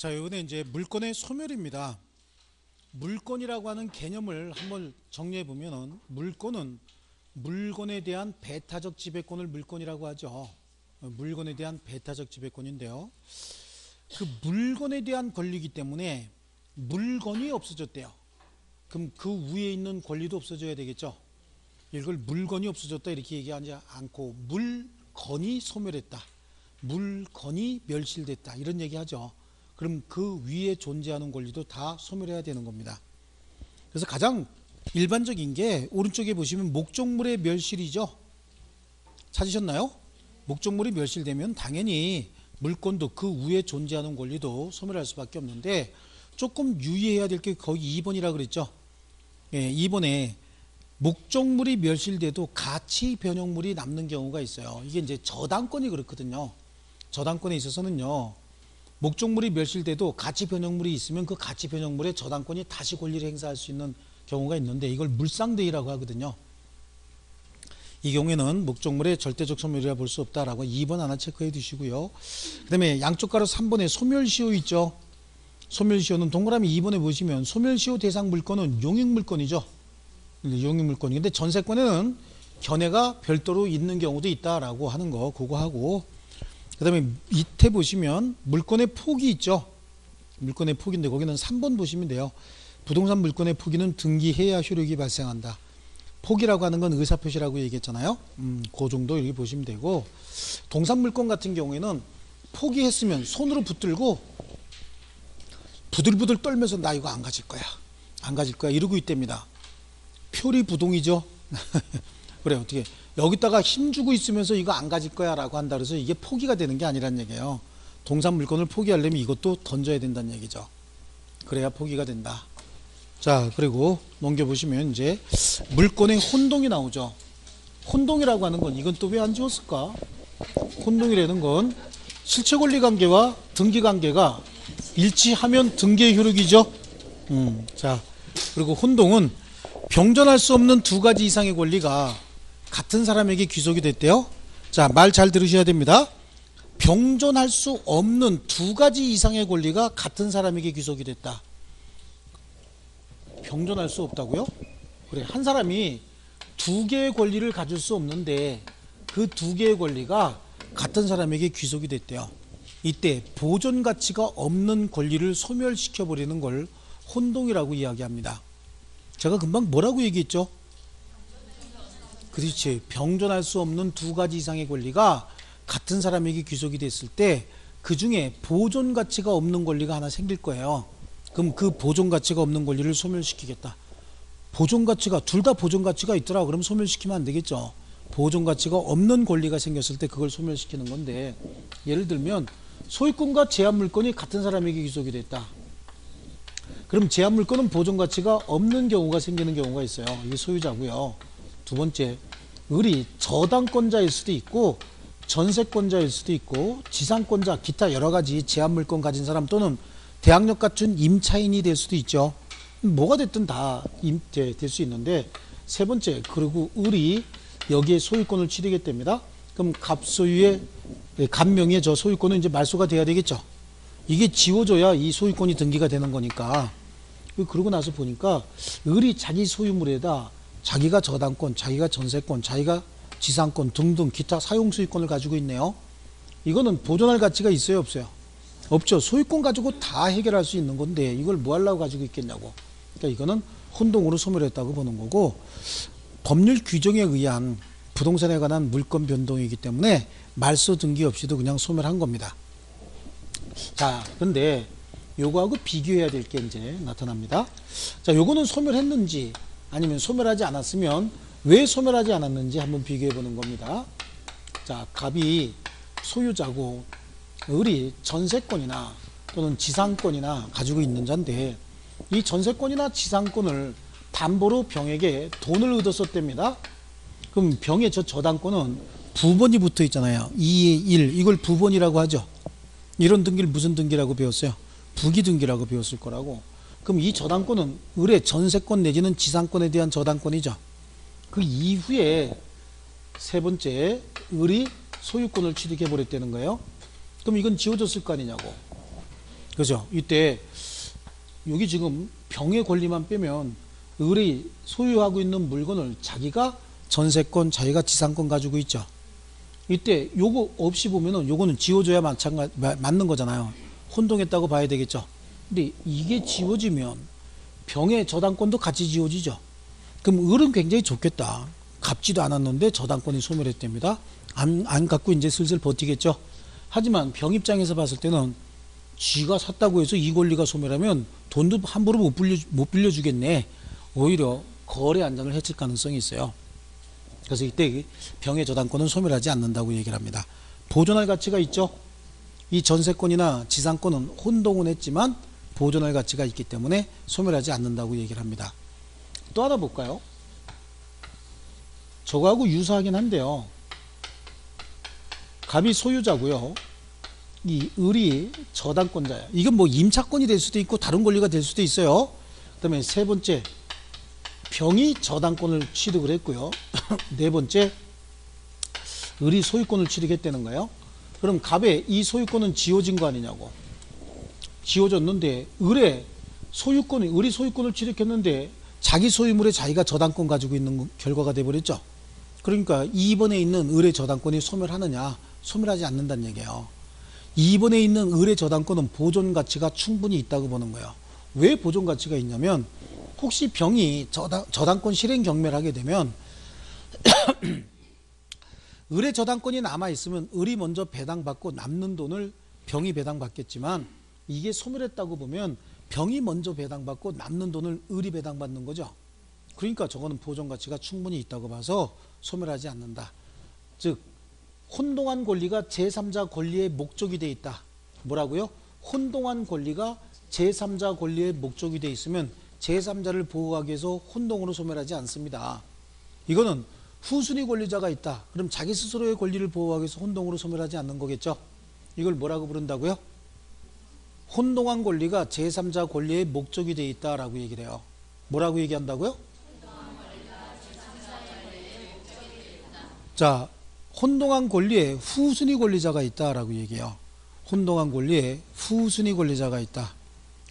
자, 이번에 이제 물권의 소멸입니다. 물권이라고 하는 개념을 한번 정리해 보면은, 물권은 물건에 대한 배타적 지배권을 물권이라고 하죠. 물건에 대한 배타적 지배권인데요. 그 물건에 대한 권리이기 때문에 물건이 없어졌대요. 그럼 그 위에 있는 권리도 없어져야 되겠죠. 이걸 물건이 없어졌다 이렇게 얘기하지 않고 물건이 소멸했다, 물건이 멸실됐다 이런 얘기하죠. 그럼 그 위에 존재하는 권리도 다 소멸해야 되는 겁니다. 그래서 가장 일반적인 게 오른쪽에 보시면 목적물의 멸실이죠. 찾으셨나요? 목적물이 멸실되면 당연히 물권도 그 위에 존재하는 권리도 소멸할 수밖에 없는데, 조금 유의해야 될 게 거기 2번이라 그랬죠. 예, 2번에 목적물이 멸실돼도 가치 변형물이 남는 경우가 있어요. 이게 이제 저당권이 그렇거든요. 저당권에 있어서는요, 목적물이 멸실돼도 가치 변형물이 있으면 그 가치 변형물의 저당권이 다시 권리를 행사할 수 있는 경우가 있는데, 이걸 물상대의라고 하거든요. 이 경우에는 목적물의 절대적 소멸이라 볼 수 없다라고 2번 하나 체크해 두시고요. 그 다음에 양쪽 가로 3번에 소멸시효 있죠. 소멸시효는 동그라미 2번에 보시면 소멸시효 대상 물건은 용익물건이죠. 용익물건이. 근데 전세권에는 견해가 별도로 있는 경우도 있다라고 하는 거, 그거 하고, 그 다음에 밑에 보시면 물권의 폭이 있죠. 물권의 폭인데 거기는 3번 보시면 돼요. 부동산 물권의 포기는 등기해야 효력이 발생한다. 포기라고 하는 건 의사표시라고 얘기했잖아요. 그 정도 이렇게 보시면 되고, 동산 물권 같은 경우에는 포기했으면 손으로 붙들고 부들부들 떨면서 나 이거 안 가질 거야, 안 가질 거야 이러고 있답니다. 표리부동이죠. 그래, 어떻게 여기다가 힘주고 있으면서 이거 안 가질 거야 라고 한다 그래서 이게 포기가 되는 게 아니란 얘기예요. 동산 물권을 포기하려면 이것도 던져야 된다는 얘기죠. 그래야 포기가 된다. 자, 그리고 넘겨보시면 이제 물권의 혼동이 나오죠. 혼동이라고 하는 건, 이건 또 왜 안 지웠을까? 혼동이라는 건 실체권리관계와 등기관계가 일치하면 등기의 효력이죠. 자, 그리고 혼동은 병존할 수 없는 두 가지 이상의 권리가 같은 사람에게 귀속이 됐대요. 자, 말 잘 들으셔야 됩니다. 병존할 수 없는 두 가지 이상의 권리가 같은 사람에게 귀속이 됐다. 병존할 수 없다고요? 그래, 한 사람이 두 개의 권리를 가질 수 없는데 그 두 개의 권리가 같은 사람에게 귀속이 됐대요. 이때 보존 가치가 없는 권리를 소멸시켜버리는 걸 혼동이라고 이야기합니다. 제가 금방 뭐라고 얘기했죠? 그렇지, 병존할 수 없는 두 가지 이상의 권리가 같은 사람에게 귀속이 됐을 때 그 중에 보존 가치가 없는 권리가 하나 생길 거예요. 그럼 그 보존 가치가 없는 권리를 소멸시키겠다. 보존 가치가, 둘 다 보존 가치가 있더라 그럼 소멸시키면 안 되겠죠. 보존 가치가 없는 권리가 생겼을 때 그걸 소멸시키는 건데, 예를 들면 소유권과 제한물권이 같은 사람에게 귀속이 됐다. 그럼 제한물권은 보존 가치가 없는 경우가 생기는 경우가 있어요. 이게 소유자고요. 두 번째, 을이 저당권자일 수도 있고 전세권자일 수도 있고 지상권자, 기타 여러 가지 제한물권 가진 사람 또는 대항력 갖춘 임차인이 될 수도 있죠. 뭐가 됐든 다 될 수 있는데, 세 번째, 그리고 을이 여기에 소유권을 취득했답니다. 그럼 갑소유의 갑명의 저 소유권은 이제 말소가 돼야 되겠죠. 이게 지워져야 이 소유권이 등기가 되는 거니까. 그러고 나서 보니까 을이 자기 소유물에다 자기가 저당권, 자기가 전세권, 자기가 지상권 등등 기타 사용소유권을 가지고 있네요. 이거는 보존할 가치가 있어요, 없어요? 없죠. 소유권 가지고 다 해결할 수 있는 건데 이걸 뭐 하려고 가지고 있겠냐고. 그러니까 이거는 혼동으로 소멸했다고 보는 거고, 법률 규정에 의한 부동산에 관한 물권 변동이기 때문에 말소 등기 없이도 그냥 소멸한 겁니다. 자, 근데 요거하고 비교해야 될 게 이제 나타납니다. 자, 요거는 소멸했는지 아니면 소멸하지 않았으면 왜 소멸하지 않았는지 한번 비교해 보는 겁니다. 자, 갑이 소유자고 을이 전세권이나 또는 지상권이나 가지고 있는 자인데, 이 전세권이나 지상권을 담보로 병에게 돈을 얻었었답니다. 그럼 병의 저 저당권은 부번이 붙어 있잖아요. 2의 1, 이걸 부번이라고 하죠. 이런 등기를 무슨 등기라고 배웠어요? 부기등기라고 배웠을 거라고. 그럼 이 저당권은 을의 전세권 내지는 지상권에 대한 저당권이죠. 그 이후에 세 번째, 을이 소유권을 취득해 버렸다는 거예요. 그럼 이건 지워졌을 거 아니냐고. 그죠? 이때 여기 지금 병의 권리만 빼면 을이 소유하고 있는 물건을 자기가 전세권, 자기가 지상권 가지고 있죠. 이때 요거 없이 보면은 요거는 지워줘야 맞는 거잖아요. 혼동했다고 봐야 되겠죠. 근데 이게 지워지면 병의 저당권도 같이 지워지죠. 그럼 을은 굉장히 좋겠다. 갚지도 않았는데 저당권이 소멸했답니다. 안 갖고 이제 슬슬 버티겠죠. 하지만 병 입장에서 봤을 때는 쥐가 샀다고 해서 이 권리가 소멸하면 돈도 함부로 못 빌려주겠네. 오히려 거래 안전을 해칠 가능성이 있어요. 그래서 이때 병의 저당권은 소멸하지 않는다고 얘기를 합니다. 보존할 가치가 있죠. 이 전세권이나 지상권은 혼동은 했지만 보존할 가치가 있기 때문에 소멸하지 않는다고 얘기를 합니다. 또 하나 볼까요? 저거하고 유사하긴 한데요. 갑이 소유자고요. 이 을이 저당권자예요. 이건 뭐 임차권이 될 수도 있고 다른 권리가 될 수도 있어요. 그 다음에 세 번째, 병이 저당권을 취득을 했고요. 네 번째, 을이 소유권을 취득했다는 거예요. 그럼 갑의 이 소유권은 지워진 거 아니냐고. 지워졌는데 을이 소유권을 취득했는데 자기 소유물에 자기가 저당권 가지고 있는 결과가 돼버렸죠. 그러니까 2번에 있는 을의 저당권이 소멸하느냐? 소멸하지 않는다는 얘기예요. 2번에 있는 을의 저당권은 보존 가치가 충분히 있다고 보는 거예요. 왜 보존 가치가 있냐면 혹시 병이 저당권 실행 경매를 되면 을의 저당권이 남아있으면 을이 먼저 배당받고 남는 돈을 병이 배당받겠지만 이게 소멸했다고 보면 병이 먼저 배당받고 남는 돈을 을이 배당받는 거죠. 그러니까 저거는 보존 가치가 충분히 있다고 봐서 소멸하지 않는다. 즉 혼동한 권리가 제3자 권리의 목적이 돼 있다. 뭐라고요? 혼동한 권리가 제3자 권리의 목적이 돼 있으면 제3자를 보호하기 위해서 혼동으로 소멸하지 않습니다. 이거는 후순위 권리자가 있다. 그럼 자기 스스로의 권리를 보호하기 위해서 혼동으로 소멸하지 않는 거겠죠. 이걸 뭐라고 부른다고요? 혼동한 권리가 제3자 권리의 목적이 돼 있다라고 얘기를 해요. 뭐라고 얘기한다고요? 자, 혼동한 권리에 후순위 권리자가 있다라고 얘기해요. 혼동한 권리에 후순위 권리자가 있다.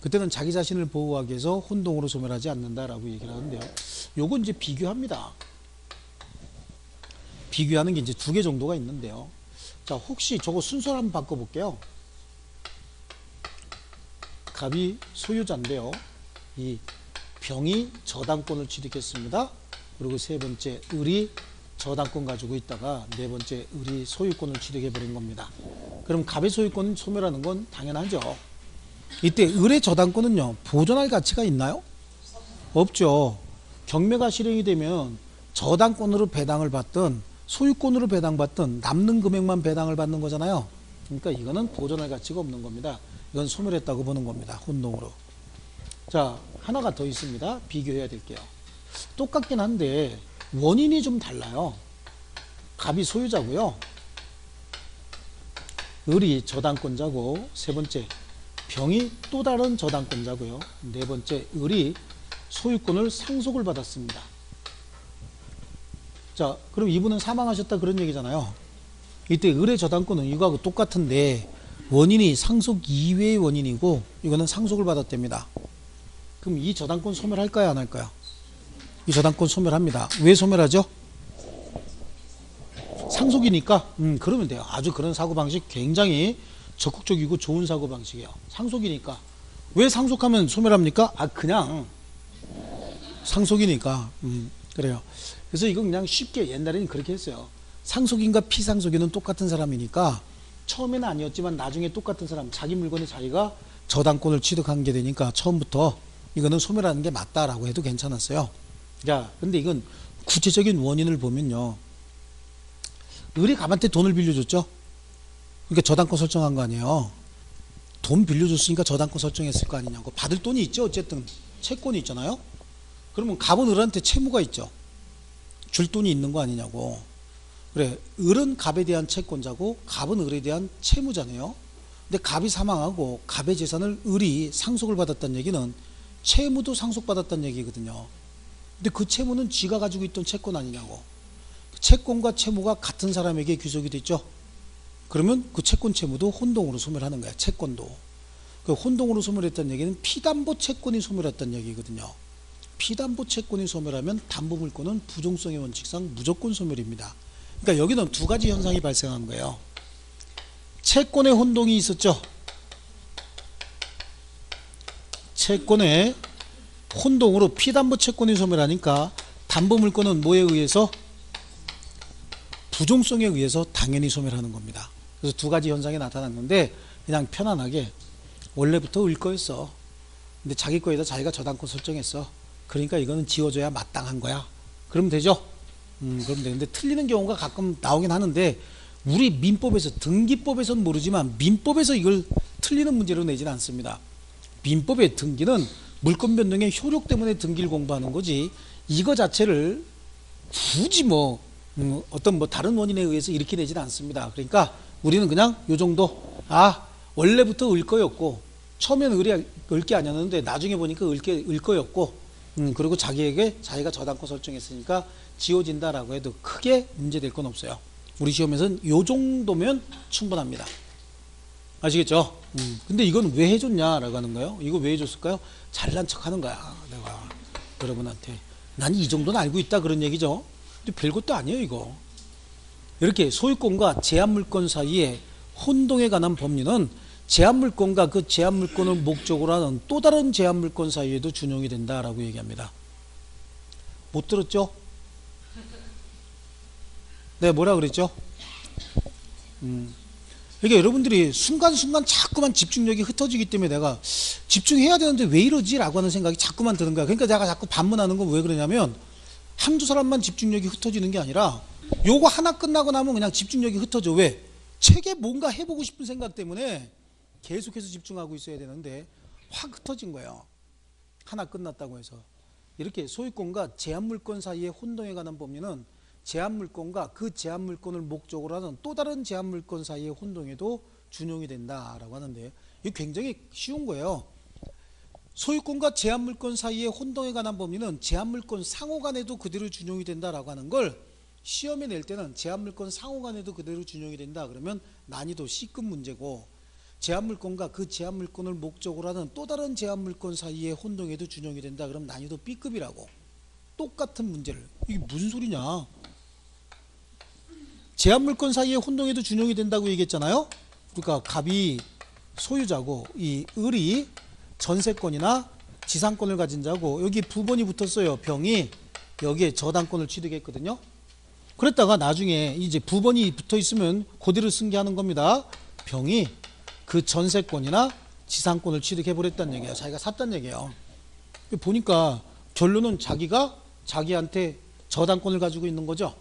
그때는 자기 자신을 보호하기 위해서 혼동으로 소멸하지 않는다라고 얘기를 하는데요. 요건 이제 비교합니다. 비교하는 게 이제 2개 정도가 있는데요. 자, 혹시 저거 순서를 한번 바꿔볼게요. 갑이 소유자인데요. 이 병이 저당권을 취득했습니다. 그리고 세 번째, 을이 저당권 가지고 있다가 네 번째, 을이 소유권을 취득해버린 겁니다. 그럼 갑의 소유권 소멸하는 건 당연하죠. 이때 을의 저당권은요, 보존할 가치가 있나요? 없죠. 경매가 실행이 되면 저당권으로 배당을 받든 소유권으로 배당받든 남는 금액만 배당을 받는 거잖아요. 그러니까 이거는 보존할 가치가 없는 겁니다. 이건 소멸했다고 보는 겁니다. 혼동으로. 자, 하나가 더 있습니다. 비교해야 될게요. 똑같긴 한데 원인이 좀 달라요. 갑이 소유자고요. 을이 저당권자고, 세 번째 병이 또 다른 저당권자고요. 네 번째, 을이 소유권을 상속을 받았습니다. 자, 그럼 이분은 사망하셨다 그런 얘기잖아요. 이때 을의 저당권은 이거하고 똑같은데 원인이 상속 이외의 원인이고 이거는 상속을 받았답니다. 그럼 이 저당권 소멸할까요, 안 할까요? 이 저당권 소멸합니다. 왜 소멸하죠? 상속이니까. 그러면 돼요. 아주 그런 사고방식 굉장히 적극적이고 좋은 사고방식이에요. 상속이니까. 왜 상속하면 소멸합니까? 그냥 상속이니까. 그래요. 그래서 이건 그냥 쉽게 옛날에는 그렇게 했어요. 상속인과 피상속인은 똑같은 사람이니까 처음에는 아니었지만 나중에 똑같은 사람, 자기 물건에 자기가 저당권을 취득한 게 되니까 처음부터 이거는 소멸하는 게 맞다라고 해도 괜찮았어요. 자, 근데 이건 구체적인 원인을 보면요. 을이 갑한테 돈을 빌려줬죠? 그러니까 저당권 설정한 거 아니에요. 돈 빌려줬으니까 저당권 설정했을 거 아니냐고. 받을 돈이 있죠. 어쨌든 채권이 있잖아요. 그러면 갑은 을한테 채무가 있죠. 줄 돈이 있는 거 아니냐고. 그래, 을은 갑에 대한 채권자고 갑은 을에 대한 채무자네요. 근데 갑이 사망하고 갑의 재산을 을이 상속을 받았다는 얘기는 채무도 상속받았다는 얘기거든요. 근데 그 채무는 지가 가지고 있던 채권 아니냐고. 채권과 채무가 같은 사람에게 귀속이 됐죠. 그러면 그 채권 채무도 혼동으로 소멸하는 거야. 채권도. 그 혼동으로 소멸했다는 얘기는 피담보 채권이 소멸했다는 얘기거든요. 피담보 채권이 소멸하면 담보 물권은 부종성의 원칙상 무조건 소멸입니다. 그러니까 여기는 두 가지 현상이 발생한 거예요. 채권의 혼동이 있었죠. 채권의 혼동으로 피담보 채권이 소멸하니까 담보 물권은 뭐에 의해서? 부종성에 의해서 당연히 소멸하는 겁니다. 그래서 두 가지 현상이 나타난 건데 그냥 편안하게 원래부터 을 거였어. 근데 자기 거에다 자기가 저당권 설정했어. 그러니까 이거는 지워줘야 마땅한 거야. 그러면 되죠? 그러면 되는데 틀리는 경우가 가끔 나오긴 하는데 우리 민법에서 등기법에서는 모르지만 민법에서 이걸 틀리는 문제로 내지는 않습니다. 민법의 등기는 물권 변동의 효력 때문에 등기를 공부하는 거지 이거 자체를 굳이 어떤 다른 원인에 의해서 이렇게 되지는 않습니다. 그러니까 우리는 그냥 요 정도 원래부터 을 거였고 처음에는 을 게 아니었는데 나중에 보니까 을 거였고 그리고 자기가 저당권 설정했으니까 지워진다라고 해도 크게 문제될 건 없어요. 우리 시험에서는 요 정도면 충분합니다. 아시겠죠? 근데 이건 왜 해줬냐라고 하는 거예요. 이거 왜 해줬을까요? 잘난 척 하는 거야. 내가 여러분한테 난 이 정도는 알고 있다 그런 얘기죠. 근데 별것도 아니에요 이거. 이렇게 소유권과 제한물권 사이에 혼동에 관한 법리는 제한물권과 그 제한물권을 목적으로 하는 또 다른 제한물권 사이에도 준용이 된다라고 얘기합니다. 못 들었죠? 네, 뭐라 그랬죠? 그러니까 여러분들이 순간순간 자꾸만 집중력이 흩어지기 때문에 내가 집중해야 되는데 왜 이러지? 라고 하는 생각이 자꾸만 드는 거야. 그러니까 내가 자꾸 반문하는 건 왜 그러냐면 한두 사람만 집중력이 흩어지는 게 아니라 요거 하나 끝나고 나면 그냥 집중력이 흩어져. 왜? 책에 뭔가 해보고 싶은 생각 때문에 계속해서 집중하고 있어야 되는데 확 흩어진 거예요. 하나 끝났다고 해서. 이렇게 소유권과 제한물권 사이의 혼동에 관한 법리는 제한물권과 그 제한물권을 목적으로 하는 또 다른 제한물권 사이의 혼동에도 준용이 된다라고 하는데 이게 굉장히 쉬운 거예요. 소유권과 제한물권 사이의 혼동에 관한 법리는 제한물권 상호간에도 그대로 준용이 된다라고 하는 걸 시험에 낼 때는 제한물권 상호간에도 그대로 준용이 된다 그러면 난이도 C급 문제고 제한물권과 그 제한물권을 목적으로 하는 또 다른 제한물권 사이의 혼동에도 준용이 된다 그러면 난이도 B급이라고. 똑같은 문제를. 이게 무슨 소리냐. 제한물권 사이의 혼동에도 준용이 된다고 얘기했잖아요. 그러니까 갑이 소유자고 이 을이 전세권이나 지상권을 가진 자고 여기 부번이 붙었어요. 병이 여기에 저당권을 취득했거든요. 그랬다가 나중에 이제 부번이 붙어 있으면 그대로 승계하는 겁니다. 병이 그 전세권이나 지상권을 취득해 버렸다는 얘기예요. 자기가 샀다는 얘기예요. 보니까 결론은 자기가 자기한테 저당권을 가지고 있는 거죠.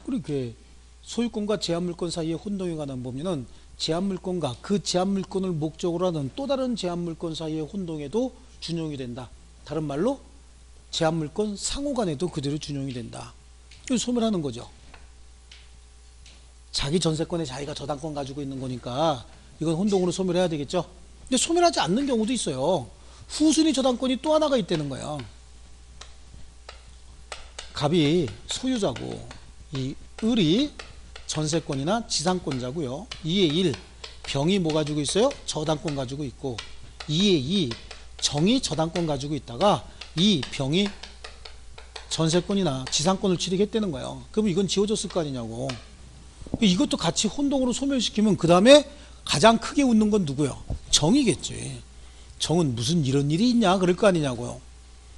그렇게 소유권과 제한물권 사이의 혼동에 관한 법리는 제한물권과 그 제한물권을 목적으로 하는 또 다른 제한물권 사이의 혼동에도 준용이 된다. 다른 말로 제한물권 상호간에도 그대로 준용이 된다. 이걸 소멸하는 거죠. 자기 전세권에 자기가 저당권 가지고 있는 거니까 이건 혼동으로 소멸해야 되겠죠. 근데 소멸하지 않는 경우도 있어요. 후순위 저당권이 또 하나가 있다는 거예요. 갑이 소유자고 이 을이 전세권이나 지상권자고요. 2의 1 병이 뭐 가지고 있어요? 저당권 가지고 있고 2의 2 정이 저당권 가지고 있다가 이 병이 전세권이나 지상권을 취득했다는 거예요. 그럼 이건 지워졌을 거 아니냐고. 이것도 같이 혼동으로 소멸시키면 그 다음에 가장 크게 웃는 건 누구요? 정이겠지. 정은 무슨 이런 일이 있냐 그럴 거 아니냐고요.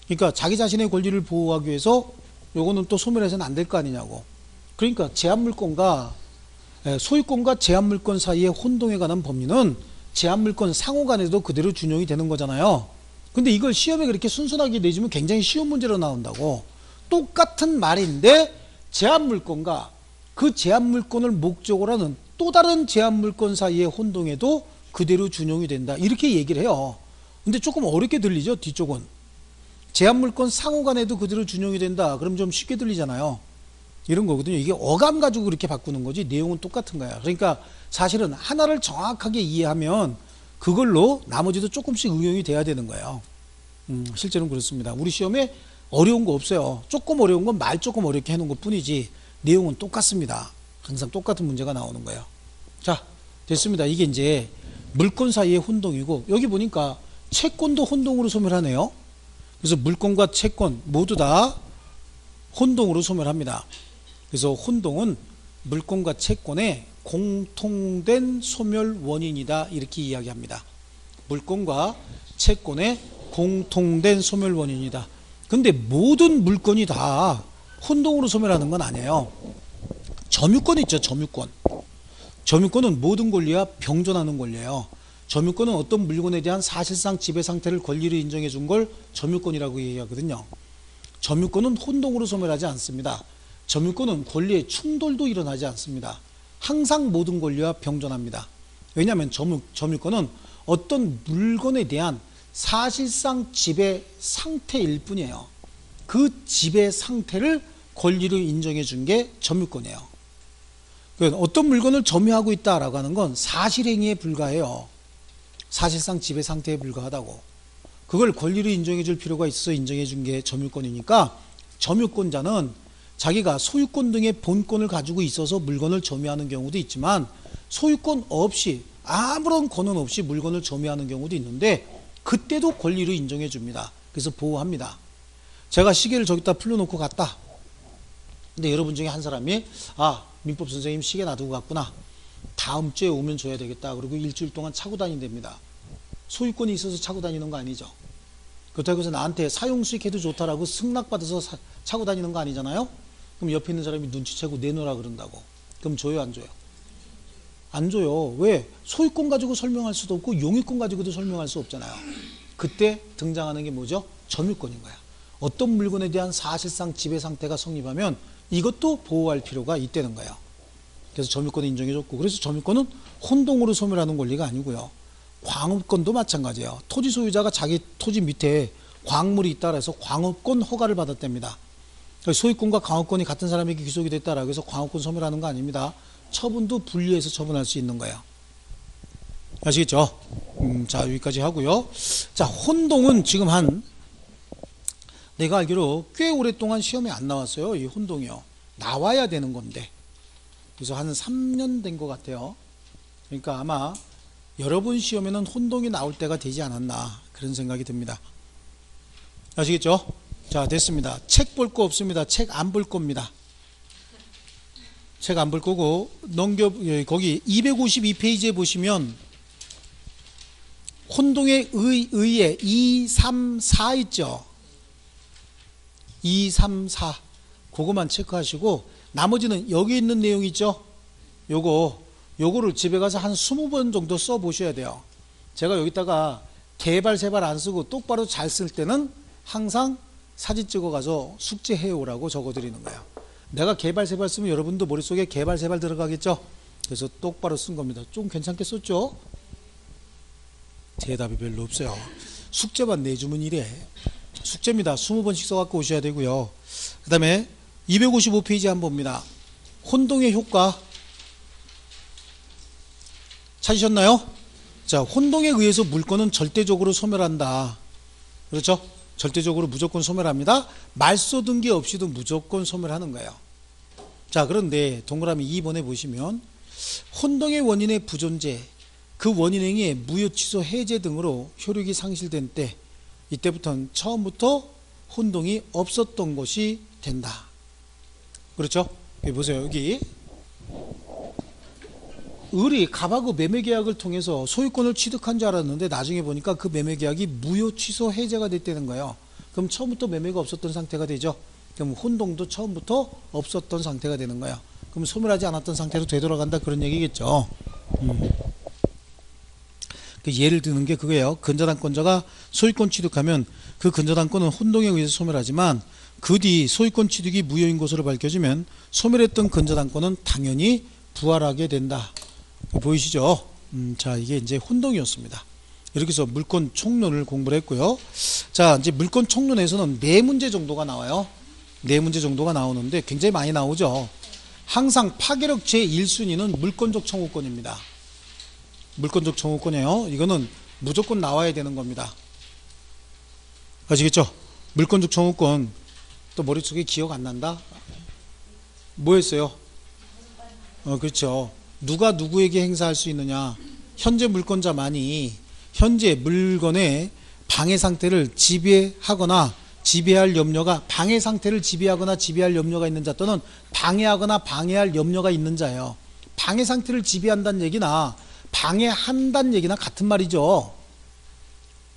그러니까 자기 자신의 권리를 보호하기 위해서 요거는 또 소멸해서는 안 될 거 아니냐고. 그러니까 제한물권과 소유권과 제한물권 사이의 혼동에 관한 법리는 제한물권 상호간에도 그대로 준용이 되는 거잖아요. 근데 이걸 시험에 그렇게 순순하게 내주면 굉장히 쉬운 문제로 나온다고. 똑같은 말인데 제한물권과 그 제한물권을 목적으로 하는 또 다른 제한물권 사이의 혼동에도 그대로 준용이 된다. 이렇게 얘기를 해요. 근데 조금 어렵게 들리죠, 뒤쪽은. 제한물권 상호간에도 그대로 준용이 된다. 그럼 좀 쉽게 들리잖아요. 이런 거거든요. 이게 어감 가지고 그렇게 바꾸는 거지 내용은 똑같은 거야. 그러니까 사실은 하나를 정확하게 이해하면 그걸로 나머지도 조금씩 응용이 돼야 되는 거예요. 실제로는 그렇습니다. 우리 시험에 어려운 거 없어요. 조금 어려운 건 말 조금 어렵게 해놓은 것 뿐이지 내용은 똑같습니다. 항상 똑같은 문제가 나오는 거예요. 자, 됐습니다. 이게 이제 물권 사이의 혼동이고, 여기 보니까 채권도 혼동으로 소멸하네요. 그래서 물권과 채권 모두 다 혼동으로 소멸합니다. 그래서 혼동은 물권과 채권의 공통된 소멸 원인이다, 이렇게 이야기합니다. 물권과 채권의 공통된 소멸 원인이다. 근데 모든 물권이 다 혼동으로 소멸하는 건 아니에요. 점유권 있죠, 점유권. 점유권은 모든 권리와 병존하는 권리예요. 점유권은 어떤 물건에 대한 사실상 지배 상태를 권리로 인정해 준 걸 점유권이라고 얘기하거든요. 점유권은 혼동으로 소멸하지 않습니다. 점유권은 권리의 충돌도 일어나지 않습니다. 항상 모든 권리와 병존합니다. 왜냐하면 점유권은 어떤 물건에 대한 사실상 지배 상태일 뿐이에요. 그 지배 상태를 권리로 인정해 준 게 점유권이에요. 어떤 물건을 점유하고 있다라고 하는 건 사실행위에 불과해요. 사실상 지배 상태에 불과하다고. 그걸 권리로 인정해 줄 필요가 있어서 인정해 준 게 점유권이니까, 점유권자는 자기가 소유권 등의 본권을 가지고 있어서 물건을 점유하는 경우도 있지만, 소유권 없이 아무런 권한 없이 물건을 점유하는 경우도 있는데, 그때도 권리로 인정해 줍니다. 그래서 보호합니다. 제가 시계를 저기다 풀려놓고 갔다. 근데 여러분 중에 한 사람이 민법 선생님 시계 놔두고 갔구나. 다음 주에 오면 줘야 되겠다. 그리고 일주일 동안 차고 다닌답니다. 소유권이 있어서 차고 다니는 거 아니죠. 그렇다고 해서 나한테 사용수익해도 좋다라고 승낙받아서 차고 다니는 거 아니잖아요. 그럼 옆에 있는 사람이 눈치채고 내놓으라 그런다고. 그럼 줘요, 안 줘요? 안 줘요. 왜? 소유권 가지고 설명할 수도 없고 용의권 가지고도 설명할 수 없잖아요. 그때 등장하는 게 뭐죠? 점유권인 거야. 어떤 물건에 대한 사실상 지배 상태가 성립하면 이것도 보호할 필요가 있다는 거예요. 그래서 점유권을 인정해줬고, 그래서 점유권은 혼동으로 소멸하는 권리가 아니고요. 광업권도 마찬가지예요. 토지 소유자가 자기 토지 밑에 광물이 있다 해서 광업권 허가를 받았답니다. 소유권과 광업권이 같은 사람에게 귀속이 됐다라고 해서 광업권 소멸하는 거 아닙니다. 처분도 분리해서 처분할 수 있는 거예요. 아시겠죠? 자, 여기까지 하고요. 자, 혼동은 지금 내가 알기로 꽤 오랫동안 시험에 안 나왔어요. 이 혼동이요. 나와야 되는 건데. 그래서 한 3년 된 것 같아요. 그러니까 아마 여러분 시험에는 혼동이 나올 때가 되지 않았나, 그런 생각이 듭니다. 아시겠죠? 자, 됐습니다. 책 볼 거 없습니다. 책 안 볼 겁니다. 책 안 볼 거고, 거기 252페이지에 보시면 혼동의 의에 2, 3, 4 있죠? 2, 3, 4 그거만 체크하시고, 나머지는 여기 있는 내용 있죠? 요거를 집에 가서 한 20번 정도 써 보셔야 돼요. 제가 여기다가 개발 세발 안 쓰고 똑바로 잘 쓸 때는 항상 사진 찍어 가서 숙제해 오라고 적어 드리는 거예요. 내가 개발 세발 쓰면 여러분도 머릿속에 개발 세발 들어가겠죠? 그래서 똑바로 쓴 겁니다. 좀 괜찮게 썼죠? 대답이 별로 없어요. 숙제만 내주면 이래. 숙제입니다. 20번씩 써갖고 오셔야 되고요. 그 다음에 255페이지 한번 봅니다. 혼동의 효과 찾으셨나요? 자, 혼동에 의해서 물건은 절대적으로 소멸한다. 그렇죠? 절대적으로 무조건 소멸합니다. 말소 등기 없이도 무조건 소멸하는 거예요. 자, 그런데 동그라미 2번에 보시면 혼동의 원인의 부존재, 그 원인행위의 무효 취소 해제 등으로 효력이 상실된 때, 이때부터는 처음부터 혼동이 없었던 것이 된다. 그렇죠? 여기 보세요. 여기 을이 갑하고 매매계약을 통해서 소유권을 취득한 줄 알았는데 나중에 보니까 그 매매계약이 무효 취소 해제가 됐다는 거예요. 그럼 처음부터 매매가 없었던 상태가 되죠. 그럼 혼동도 처음부터 없었던 상태가 되는 거예요. 그럼 소멸하지 않았던 상태로 되돌아간다, 그런 얘기겠죠. 예를 드는 게 그거예요. 근저당권자가 소유권 취득하면 그 근저당권은 혼동에 의해서 소멸하지만 그 뒤 소유권 취득이 무효인 것으로 밝혀지면 소멸했던 근저당권은 당연히 부활하게 된다. 보이시죠? 자, 이게 이제 혼동이었습니다. 이렇게 해서 물권 총론을 공부를 했고요. 자, 이제 물권 총론에서는 4문제 정도가 나와요. 4문제 정도가 나오는데 굉장히 많이 나오죠. 항상 파괴력 제1순위는 물권적 청구권입니다. 물권적 청구권이에요. 이거는 무조건 나와야 되는 겁니다. 아시겠죠? 물권적 청구권. 또 머릿속에 기억 안 난다? 뭐였어요? 그렇죠. 누가 누구에게 행사할 수 있느냐? 현재 물권자만이 현재 물건의 방해 상태를 지배하거나 지배할 염려가 방해 상태를 지배하거나 지배할 염려가 있는 자 또는 방해하거나 방해할 염려가 있는 자예요. 방해 상태를 지배한다는 얘기나 방해한다는 얘기나 같은 말이죠.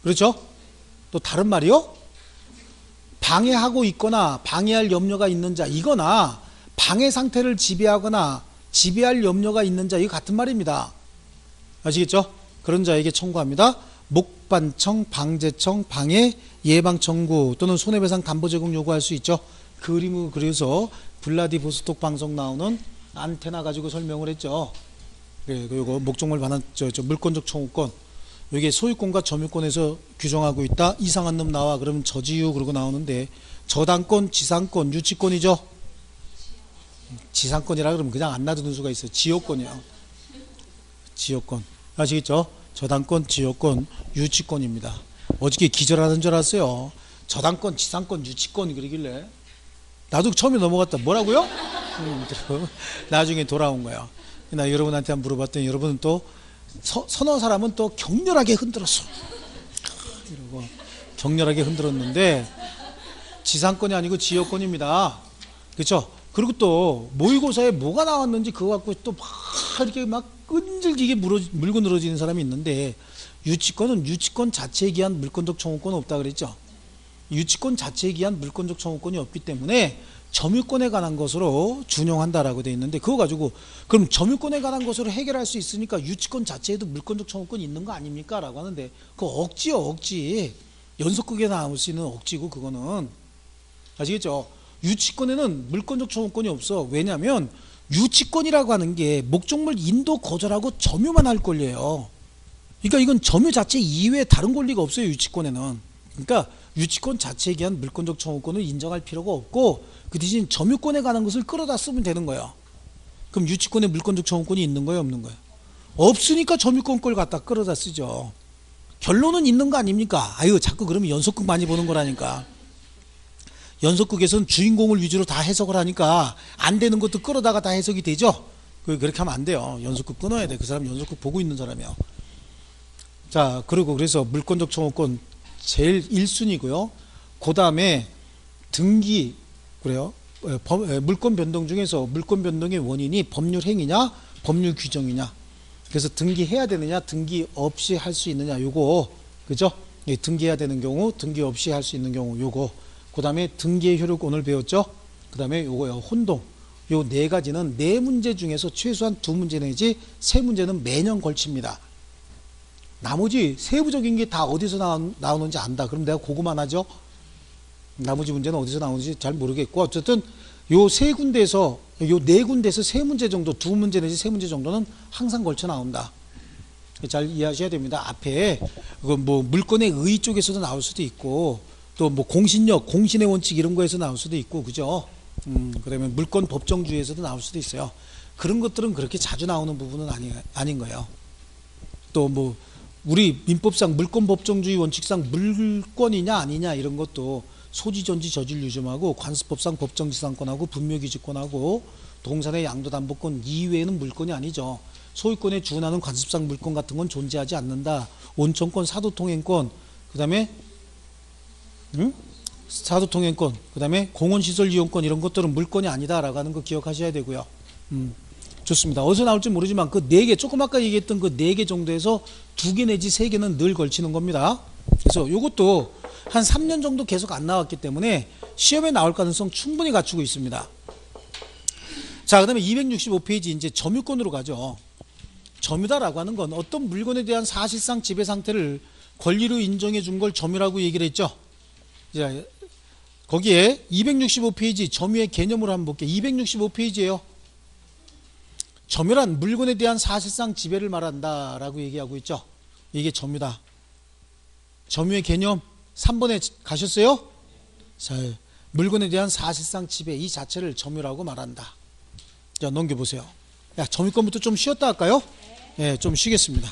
그렇죠? 또 다른 말이요? 방해하고 있거나 방해할 염려가 있는 자 이거나 방해 상태를 지배하거나 지배할 염려가 있는 자 이거 같은 말입니다. 아시겠죠? 그런 자에게 청구합니다. 목반청, 방제청, 방해, 예방 청구 또는 손해배상 담보 제공 요구할 수 있죠. 그림을 그려서 블라디보스톡 방송 나오는 안테나 가지고 설명을 했죠. 그리고 목적물 반환 물권적 청구권 이게 소유권과 점유권에서 규정하고 있다. 이상한 놈 나와 그러면 저지유 그러고 나오는데 저당권, 지상권, 유치권이죠. 지상권이라 그러면 그냥 안 놔두는 수가 있어요. 지요권이요. 지요권 아시겠죠? 저당권, 지요권, 유치권입니다. 어저께 기절하는 줄 알았어요. 저당권, 지상권, 유치권 그러길래 나도 처음에 넘어갔다. 뭐라고요? 나중에 돌아온 거야. 나 여러분한테 한번 물어봤더니 여러분은 또 서너 사람은 또 격렬하게 흔들었어. 이러고 격렬하게 흔들었는데 지상권이 아니고 지요권입니다. 그렇죠? 그리고 또 모의고사에 뭐가 나왔는지 그거 갖고 또 막 이렇게 막 끈질기게 물고 늘어지는 사람이 있는데 유치권은 유치권 자체에 기한 물권적 청구권은 없다 그랬죠. 유치권 자체에 기한 물권적 청구권이 없기 때문에 점유권에 관한 것으로 준용한다라고 되어 있는데 그거 가지고 그럼 점유권에 관한 것으로 해결할 수 있으니까 유치권 자체에도 물권적 청구권이 있는 거 아닙니까? 라고 하는데 그거 억지요 억지. 연속극에 나올 수 있는 억지고 그거는 아시겠죠? 유치권에는 물권적 청구권이 없어. 왜냐하면 유치권이라고 하는 게 목적물 인도 거절하고 점유만 할 권리예요. 그러니까 이건 점유 자체 이외에 다른 권리가 없어요. 유치권에는. 그러니까 유치권 자체에 기한 물권적 청구권을 인정할 필요가 없고 그 대신 점유권에 관한 것을 끌어다 쓰면 되는 거예요. 그럼 유치권에 물권적 청구권이 있는 거예요? 없는 거예요? 없으니까 점유권 걸 갖다 끌어다 쓰죠. 결론은 있는 거 아닙니까? 아유 자꾸 그러면 연속극 많이 보는 거라니까. 연속극에서는 주인공을 위주로 다 해석을 하니까 안 되는 것도 끌어다가 다 해석이 되죠. 그렇게 하면 안 돼요. 연속극 끊어야 돼. 그 사람 연속극 보고 있는 사람이요. 자 그리고 그래서 물권적 청구권 제일 1순위고요. 그 다음에 등기 그래요. 물권 변동 중에서 물권 변동의 원인이 법률 행위냐 법률 규정이냐. 그래서 등기해야 되느냐 등기 없이 할 수 있느냐 요거 그죠? 예, 등기해야 되는 경우 등기 없이 할 수 있는 경우 요거. 그 다음에 등기의 효력 오늘 배웠죠? 그 다음에 요거요 혼동. 요 네 가지는 네 문제 중에서 최소한 두 문제 내지 세 문제는 매년 걸칩니다. 나머지 세부적인 게 다 어디서 나오는지 안다. 그럼 내가 그거만 하죠? 나머지 문제는 어디서 나오는지 잘 모르겠고 어쨌든 요 세 군데에서 요 네 군데에서 세 문제 정도 두 문제 내지 세 문제 정도는 항상 걸쳐 나온다. 잘 이해하셔야 됩니다. 앞에 뭐 물권의 의 쪽에서도 나올 수도 있고 또 뭐 공신력, 공신의 원칙 이런 거에서 나올 수도 있고 그죠? 그러면 물권 법정주의에서도 나올 수도 있어요. 그런 것들은 그렇게 자주 나오는 부분은 아닌 거예요. 또 뭐 우리 민법상 물권 법정주의 원칙상 물권이냐 아니냐 이런 것도 소지전지 저질 유점하고 관습법상 법정지상권하고 분묘기지권하고 동산의 양도담보권 이외에는 물권이 아니죠. 소유권에 준하는 관습상 물권 같은 건 존재하지 않는다. 온천권, 사도통행권, 그 다음에 사도통행권, 그 다음에 공원시설 이용권 이런 것들은 물권이 아니다라고 하는 거 기억하셔야 되고요. 좋습니다. 어디서 나올지 모르지만 그 4개, 조금 아까 얘기했던 그 4개 정도에서 2개 내지 3개는 늘 걸치는 겁니다. 그래서 이것도 한 3년 정도 계속 안 나왔기 때문에 시험에 나올 가능성 충분히 갖추고 있습니다. 자, 그 다음에 265페이지 이제 점유권으로 가죠. 점유다라고 하는 건 어떤 물건에 대한 사실상 지배 상태를 권리로 인정해 준 걸 점유라고 얘기를 했죠. 자, 거기에 265페이지 점유의 개념으로 한번 볼게요. 265페이지예요. 점유란 물건에 대한 사실상 지배를 말한다 라고 얘기하고 있죠. 이게 점유다. 점유의 개념 3번에 가셨어요? 자, 물건에 대한 사실상 지배 이 자체를 점유라고 말한다. 자, 넘겨보세요. 야, 점유권부터 좀 쉬었다 할까요? 네, 좀 쉬겠습니다.